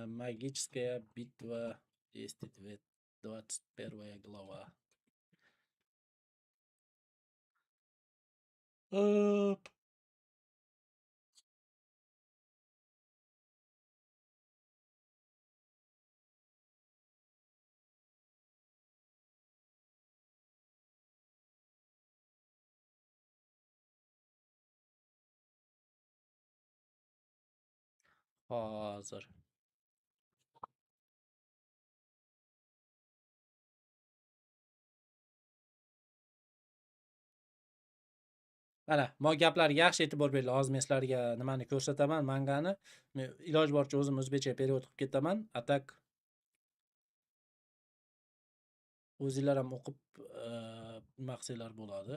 Магическая битва 21 глава. Hozir Mana, mo gaplarga yaxshi e'tibor beringlar. Hozir men sizlarga nimani ko'rsataman, mangani. Men iloji boricha o'zim o'zbekcha perevod qilib ketaman. Atak o'zinglar ham o'qib nima qilsanglar bo'ladi.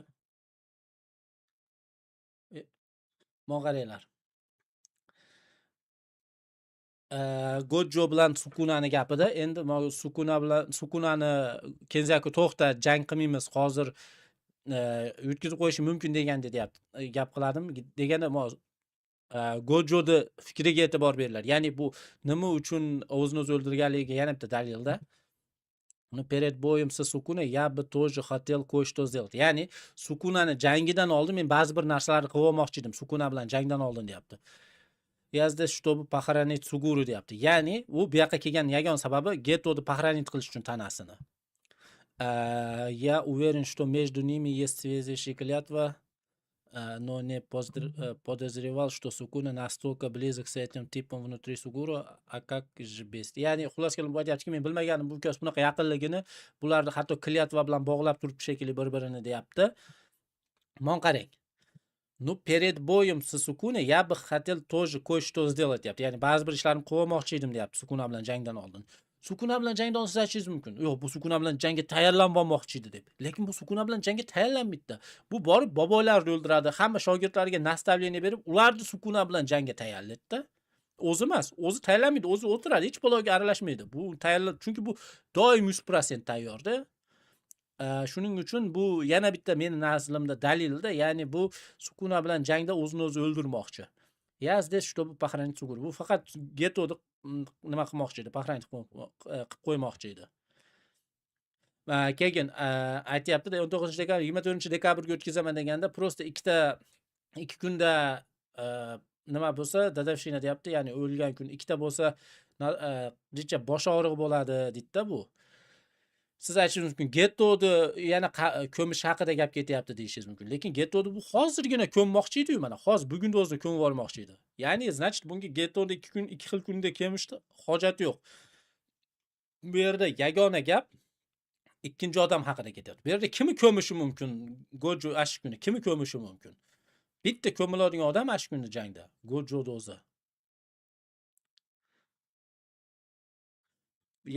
Mo qaranglar. Gojo bilan Sukunani gapida. Endi mo Sukuna bilan Sukunani Kenzaku to'xta, jang qilmaymiz. Hozir yutkazib qo'yishi mumkin deganda deyapti. Gap qiladim. Deganda mo Gojoni fikriga e'tibor beringlar. Ya'ni bu nima uchun o'zini o'zi o'ldirganligiga yana bitta dalilda. Uni перед боем со Сукуной я бы тоже хотел кое-что сделать. Ya'ni Sukunani jangidan oldin men ba'zi bir narsalarni qilib olmoqchi edim. Sukuna bilan jangdan oldin deyapti. Я здесь, чтобы похоронить Сугуру deyapti. Ya'ni u bu yoqqa kelgan yagona sababi Getoni похоронить qilish uchun tanasini. Я уверен, что между ними есть связующая клятва, но не подозревал, что Сукуна настолько близок с этим типом внутри Сугуру, а как же без. Ya'ni xulos qilib aytyaptiki, men bilmaganim bu ukasi bunaqa yaqinligini, bularni hatto klyatva bilan bog'lab turibdi shekilli bir-birini deyapti. Mon qarang. Ну, перед боем со Сукуной я бы хотел тоже кое-что сделать deyapti. Ya'ni ba'zi bir ishlarni qilib olmoqchi edim deyapti Sukuna bilan jangdan oldin. Sukuna bilan jangdan oldin siz aytishingiz mumkin. Yo'q, bu Sukuna bilan jangga tayyorlanib olmoqchi edi deb. Lekin bu Sukuna bilan jangga tayyorlanmaydi. Bu borib bobolarni o'ldiradi, hamma shogirdlariga nastavleniya berib, ularni Sukuna bilan jangga tayyorlaydi-da. O'zi emas, o'zi tayyorlanmaydi, o'zi o'tiradi, hech baloga aralashmaydi. Bu tayyorlar, chunki bu doim 100% tayyorda. Shuning uchun bu yana bitta meni nazrimda dalilda, ya'ni bu Sukuna bilan jangda o'zini o'zi o'ldirmoqchi. Я здесь, чтобы похоронить Сугуру. Bu faqat Getoni nima qilmoqchi edi, pahranit qilib qo'ymoqchi edi. Keyin aytyapti-da 19-dekabr 24-dekabrga o'tkazaman deganda prosta 2 kunda nima bo'lsa, dadavshina deyapti, ya'ni o'lgan kun 2 bo'lsa, necha bosh og'rig'i bo'ladi deydi-da bu. Siz aytishingiz mumkin, Getoni yana ko'mish haqida gap ketyapti deyishingiz mumkin. Lekin Getoni bu hozirgina ko'mmoqchi edi-yu, mana hozir bugunning o'zida ko'mib olmoqchi edi. Ya'ni, значит, bunga Getoni 2 xil kunda ko'mishni hojati yo'q. Bu yerda yagona gap ikkinchi odam haqida ketyapti. Bu yerda kimi ko'mishi mumkin? Gojo ash kuni kimi ko'mishi mumkin? Bitta ko'miladigan odam ash kuni jangda. Gojoning o'zi.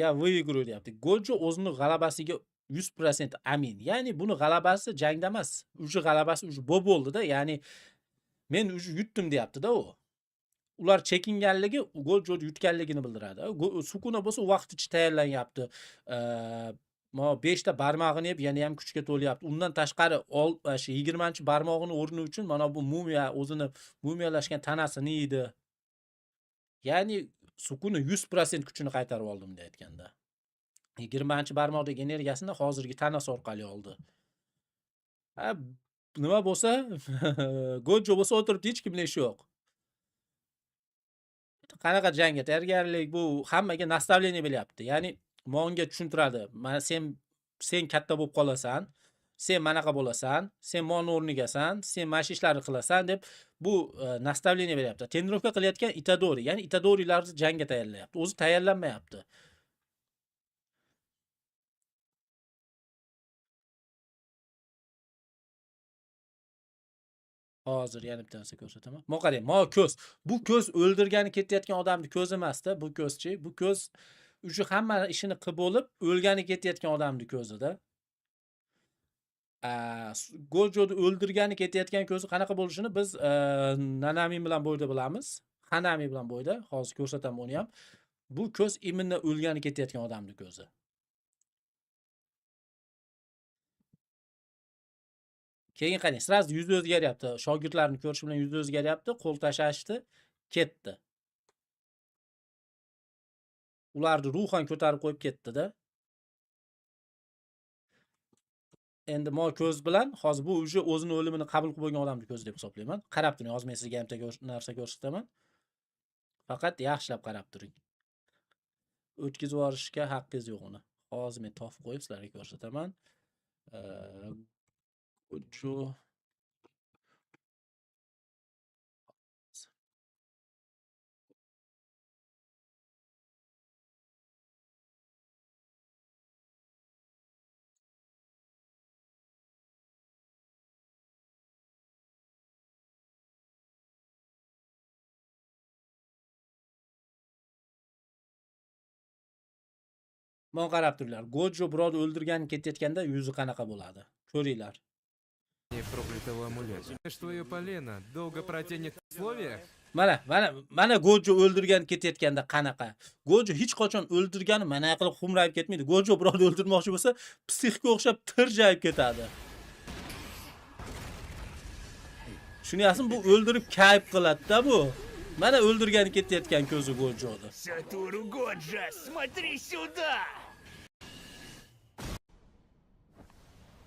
Ya выиграю deyapti. Gojo o'zini g'alabasiga 100% amin. Ya'ni buni g'alabasi jangda emas. Uje g'alabasi uje bo'ldi-da. Ya'ni men uje yutdim deyapti-da u. Ular chekinganligi Gojoni yutganligini bildiradi. Sukuna bo'lsa u vaqt ichida tayyorlanyapti. 5 ta barmog'ini yeb, yana ham kuchga to'lyapti. Undan tashqari 20-barmog'ini o'rni uchun mana bu mumiya o'zini mumiyalashgan tanasini yedi. Ya'ni Sukuna 100% kuchini qaytarib oldim deb aytganda. 20-barmoqdagi energiyasini hozirgi tanasi orqali oldi. Nima bo'lsa, Gojo bo'lsa o'tiribdi, hech kimning ishi yo'q. Qanaqa jangga tayyorgarlik, bu hammaga nastavleniya beryapti. Ya'ni monga tushuntiradi. Mana sen katta bo'lib qolasan, sen manaqa bo'lasan, sen mon o'rnigasan, sen mana shu ishlarni qilasan deb bu nastavleniya beryapti. Trenirovka qilayotgan Itadori, ya'ni Itadorilarni jangga tayyorlayapti. O'zi tayyorlanmayapti. Hozir yana bitta narsa ko'rsataman. Mo qarang, mo ko'z. Bu ko'z o'ldirgani ketayotgan odamning ko'zi emas-da, bu ko'zchi. Bu ko'z uje hamma ishini qilib bo'lib, o'lgani ketayotgan odamning ko'zida. Gojoni o'ldirgani ketayotgan ko'zi qanaqa bo'lishini biz Nanami bilan bo'yda bilamiz. Hanami bilan bo'yda. Hozir ko'rsataman uni ham. Bu ko'z imminni o'lgani ketayotgan odamning ko'zi. Keyin qarang, sразу yuzi o'zgaryapti. Shogirdlarni ko'rish bilan yuzi o'zgaryapti, qo'l tashashdi, ketdi. Ularni ruhan ko'tarib qo'yib ketdi-da. Endi mo ko'z bilan hozir bu uje o'zini o'limini qabul qilib bo'lgan odamning ko'zi deb hisoblayman. Qarab turing, hozir men sizga ham narsa ko'rsataman. Faqat yaxshilab qarab turing. O'tkazib yuborishga haqqingiz yo'q uni. Hozir men topib qo'yib sizlarga ko'rsataman. Gojo Mana qarab turinglar. Gojo birovni o'ldirganini ketayotganda yuzi qanaqa bo'ladi? Ko'ringlar. Проклятого амулета. Что твое полено долго протянет в условиях? Mana Gojo o'ldirganini ketayotganda qanaqa? Gojo hech qachon o'ldirgani mana qilib xumrayib ketmaydi. Gojo birovni o'ldirmoqchi bo'lsa, psixga o'xshab tirjayib ketadi. Tushunyapsizmi? Bu o'ldirib kayf qiladi-da bu. Mana o'ldirgani ketayotgan ko'zi Gojoni. Сатуру Годжа, смотри сюда!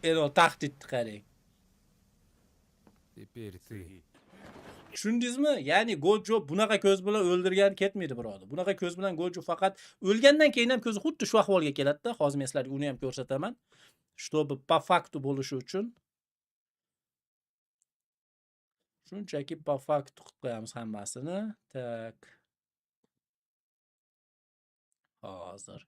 Eno tahdidni qarang. Теперь ты. Tushundingizmi? Ya'ni Gojo bunaqa ko'z bilan o'ldirgani ketmaydi birodar. Bunaqa ko'z bilan Gojo faqat o'lgandan keyin ham ko'zi xuddi shu ahvolga keladi-da. Hozir men sizlarga uni ham ko'rsataman. Чтобы по факту bo'lishi uchun. Shunchaki по факту qilib qo'yamiz hammasini. Tak. Hozir.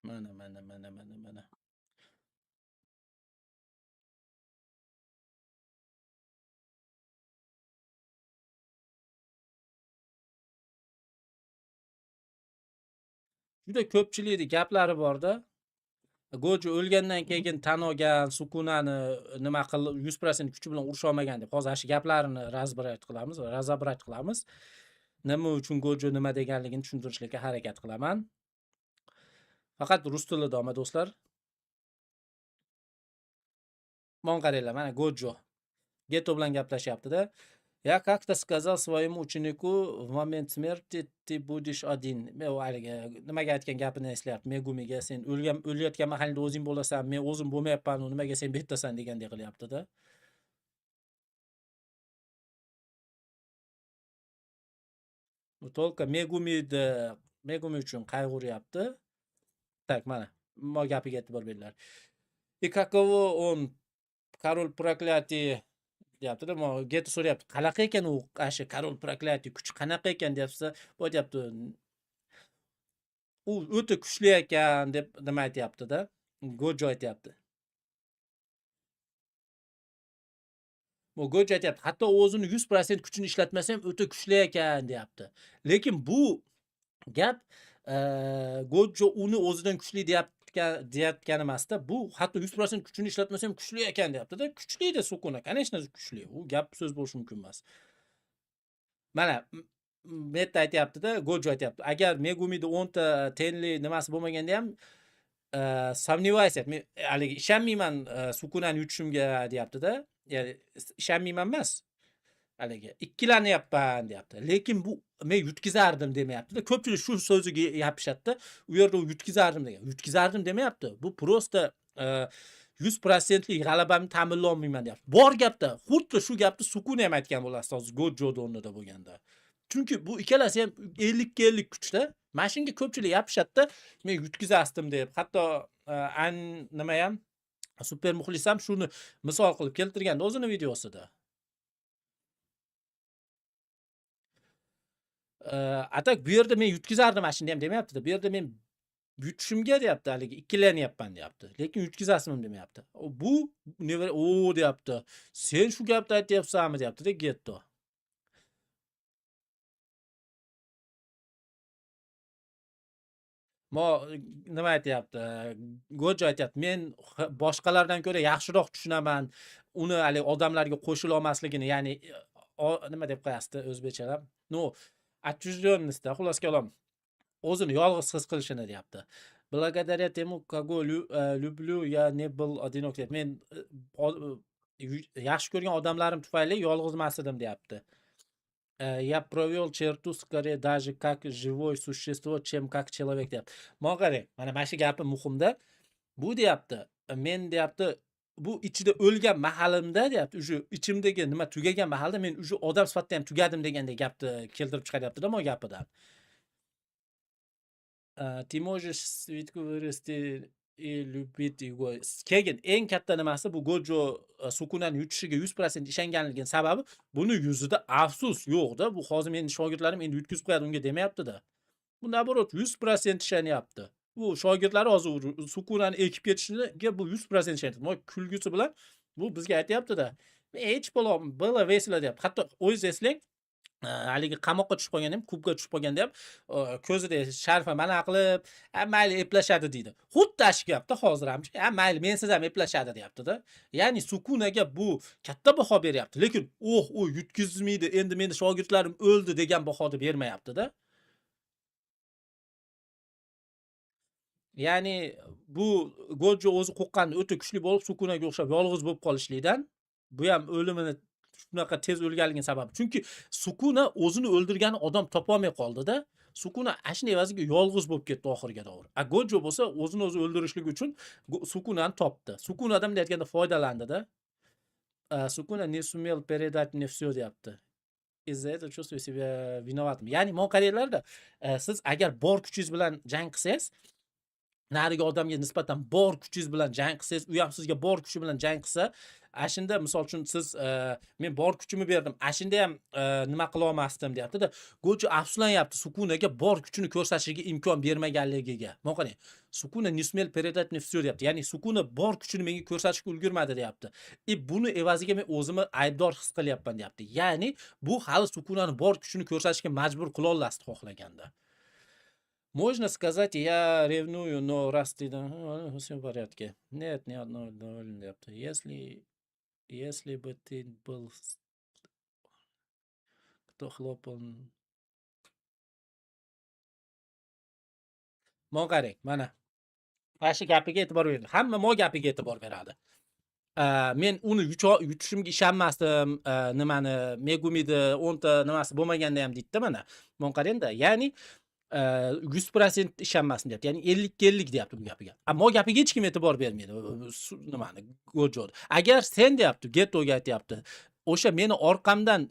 Mana. Juda ko'pchilikning gaplari bor-da. Gojo o'lgandan keyin tan olgan, Sukunani nima qilib 100% kuchi bilan urisha olmagan deb hozir shu gaplarini razobrat qilamiz. Nima uchun Gojo nima deganligini tushuntirishga harakat qilaman. Faqat rus tilida ama do'stlar. Mana qaranglar, mana Gojo Geto bilan gaplashyapti-da. Я как-то сказал своему ученику в момент смерти ты будешь один. Men nimaga aytgan gapini eslayapti. Megumiga sen o'layotgan mahalda o'zing bo'lasan, men o'zim bo'lmayapman, nimaga sen betasan degandek qilyapti-da. Bu только Megumi uchun qayg'uryapti. Tak, mana. Mo gapiga e'tibor beringlar. И каково он король проклятий deyapti-da. Geto so'rayapti. Qanaqa ekan u ashi korol proklatiy kuchi qanaqa ekan deyapsa, bu deyapti. U o'ta kuchli ekan deb nima aytayapti-da. Gojo aytayapti. Bu Gojo aytayapti. Hatto o'zini 100% kuchini ishlatmasa ham o'ta kuchli ekan deyapti. Lekin bu gap Gojo uni o'zidan kuchli deyotgani emasda, bu hatto 100% kuchini ishlatmasa ham kuchli ekan deyapti-da. Kuchli-da Sukuna, конечно kuchli. U gap so'z bo'lishi mumkin emas. Mana Meta aytayapti-da, Gojo aytayapti. Agar Megumida 10 ta tenli nimasi bo'lmaganda ham сомневайся, men haligi ishonmayman Sukunani yutishimga deyapti-da. Ya'ni ishonmayman emas. Haligi ikkilanyapman deyapti. Lekin bu men yutkizardim demayapti-da. Ko'pchilik shu so'ziga yopishadi-da. U yerda u yutkizardim degan. Yutkizardim demayapti. Bu просто 100%lik g'alabamni ta'minlolmayman deyapti. Bor gapda, xuddi shu gapni Sukuna ham aytgan bo'lasiz hozir Gojo o'rnida bo'lganda. Chunki bu ikkalasi ham 50 kuchda. Mana shunga ko'pchilik yopishadi-da, men yutkizasdim deb. Hatto nima ham super muxlis ham shuni misol qilib keltirganda o'zining videosida. Atak bu yerda men yutkizardim mana shunda ham demayapti-da. Bu yerda men yutishimga deyapti, haligi ikkilanyapman deyapti. Lekin yutkizasizmi demayapti. Bu deyapti. Sen shu gapni aytyapsanmi deyapti-da Geto. Nima aytyapti? Gojo aytyapti. Men boshqalardan ko'ra yaxshiroq tushunaman. Uni hali odamlarga qo'shila olmasligini, ya'ni nima deb qo'yasizda o'zbekchalab? Отчужденность-da, xulos kalom. O'zini yolg'iz his qilishini deyapti. Благодаря тому, кого люблю, я не был одинок deyapti. Men yaxshi ko'rgan odamlarim tufayli yolg'iz emas edim deyapti. Я провел черту скорее даже как живое существо, чем как человек deyapti. Mana qarang, mana shu gapi muhimda. Bu deyapti, men deyapti, bu ichida o'lgan mahalimda deyapti, o'sha ichimdagi nima tugagan mahalda men o'sha odam sifatida ham tugadim degandek gapni keltirib chiqaryapti-da mo gapidan. Ты можешь свитку вырасти и любить его. Keyin eng katta nimasi bu Gojo Sukunani yutishiga 100% ishonganligining sababi buni yuzida afsus yo'q-da. Bu hozir mening shogirdlarim endi yutkizib qo'yadi unga demayapti-da. Bu naborot 100% ishonyapti. Bu shogirdlari hozir Sukunani ekib ketishiga bu 100% ishonyapti. Moy kulgusi bilan bu bizga aytayapti-da. hech bo'laversinlar deyapti. Hatto o'zingiz eslang, haligi qamoqqa tushib qolganda ham, kubga tushib qolganda ham ko'zida Sharifa mana qilib, mayli eplashadi deydi. Xuddi ash gapda hozir ham, mayli mensiz ham eplashadi deyapti-da. Ya'ni Sukunaga bu katta baho beryapti, lekin u yutkizmaydi, endi meni shogirdlarim o'ldi degan bahoda bermayapti-da. Ya'ni bu Gojo o'zi qo'rqqanda o'ta kuchli bo'lib, Sukunaga o'xshab yolg'iz bo'lib qolishlikdan, bu ham o'limini shunaqa tez o'lganligining sababi. Chunki Sukuna o'zini o'ldirgan odam topolmay qoldi-da. Sukuna ashni evaziga yolg'iz bo'lib ketdi oxirgi davr. Gojo bo'lsa o'zini o'zi o'ldirishlik uchun Sukunani topdi. Sukunadan bunday aytganda foydalandi-da. Sukuna не сумел передать мне всё deyapti. Из-за этого чувствую себя виноватым. Ya'ni mo'qariylarda siz agar bor kuchingiz bilan jang qilsangiz, narigi odamga nisbatan bor kuchingiz bilan jang qilsangiz, u ham sizga bor kuchi bilan jang qilsa, ashunda misol uchun siz men bor kuchimni berdim, ashunda ham nima qila olmasdim deyapti-da. Gojo afsuslanyapti Sukunaga bor kuchini ko'rsatishiga imkon bermaganligiga. Mana qarang, Sukuna не сумел передать мне всё deyapti. Ya'ni Sukuna bor kuchini menga ko'rsatishga ulgurmadi deyapti. Buni evaziga men o'zimni aybdor his qilyapman deyapti. Ya'ni bu hali Sukunani bor kuchini ko'rsatishga majbur qila olmasdi xohlaganda. Можно сказать, я ревную, но раз ты... Все в порядке. Нет, ни одного довольно deyapti. Если бы ты был... Кто хлопал... Mana qarang, mana. Ashi gapiga e'tibor bering. Hamma mo gapiga e'tibor beradi. Men uni yutishimga ishonmasdim, nimani Megumida 10 ta nimasi bo'lmaganda ham deydi mana. Mana qarang-da, ya'ni 100% ishonmasdim deyapti. Ya'ni 50-50 deyapti bu gapiga. Ammo gapiga hech kim e'tibor bermaydi. Nimani Gojo. Agar sen deyapti, Getoga aytyapti, o'sha meni orqamdan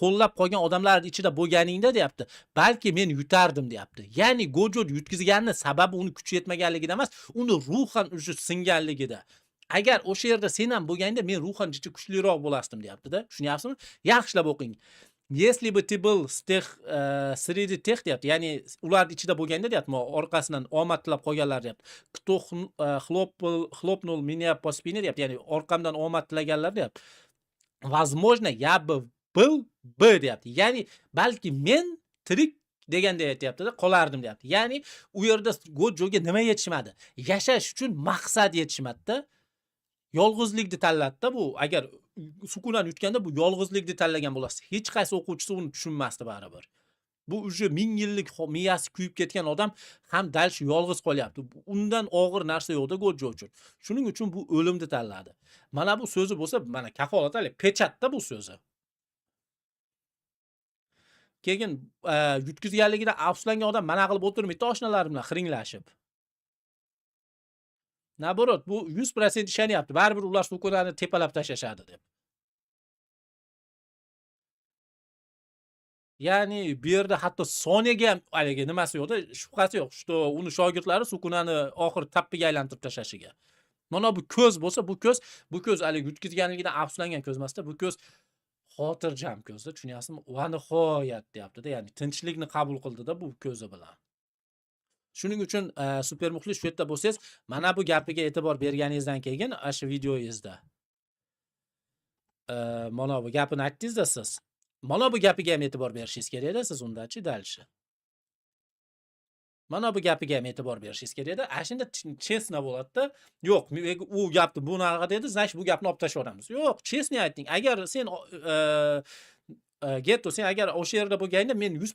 qo'llab qolgan odamlar ichida bo'lganingda deyapti, balki men yutardim deyapti. Ya'ni Gojo yutkizganning sababi uni kuchi yetmaganligida emas, uni ruhan o'sha singanligida. Agar o'sha yerda sen ham bo'lganda men ruhan juda kuchliroq bo'lasdim deyapti-da. Tushunyapsizmi? Yaxshilab o'qing. Если бы ты был среди тех deyapti. Ya'ni ular ichida bo'lganda deyapti, orqasidan omad tilab qolganlar deyapti. Кто хлопнул меня по спине deyapti. Ya'ni orqamdan omad tilaganlar deyapti. Возможно, я бы был deyapti. Ya'ni balki men tirik deganda aytyapti-da, qolardim deyapti. Ya'ni u yerda Gojoga nima yetishmadi? Yashash uchun maqsad yetishmadi-da. Yolg'izlikni tanladi-da bu. Agar Sukunani yutganda bu yolg'izlikni tanlagan bo'lsa, hech qaysi o'quvchisi uni tushunmasdi baribir. Bu уже 1000 yillik miyasi kuyib ketgan odam ham dal shu yolg'iz qolyapti. Undan og'ir narsa yo'qda Gojo uchun. Shuning uchun bu o'limni tanladi. Mana bu so'zi bo'lsa, mana kafolat ali pechatda bu so'zi. Keyin yutkizganligida afsuslangan odam mana qilib o'tirmaydi oshnalari bilan xiringlashib. Naborot, bu 100% ishonyapti. Baribir ular Sukunani tepalab tashlashadi deb. Ya'ni bu yerda hatto Sonyaga ham haligi nimasi yo'qda, shubhasi yo'q. Что uni shogirdlari Sukunani oxir tappiga aylantirib tashlashiga. Mana bu ko'z bo'lsa, bu ko'z haligi yutkizganligidan afsuslangan ko'z emasda, bu ko'z xotirjam ko'zda, tushunyapsizmi? Va nihoyat deyapti-da, ya'ni tinchlikni qabul qildi-da bu ko'zi bilan. Shuning uchun super muxlis shu yerda bo'lsangiz, mana bu gapiga e'tibor berganingizdan keyin shu videoyingizda mana bu gapini aytdingiz-da siz. Mana bu gapiga ham e'tibor berishingiz kerak-da siz undachi dalshi. Mana bu gapiga ham e'tibor berishingiz kerak-da. Ashunda chestna bo'ladi-da. Yo'q, u gapni bunaqa dedi, значит bu gapni olib tashlayveramiz. Yo'q, chestna ayting. Agar sen Geto, sen agar o'sha yerda bo'lganingda men 100%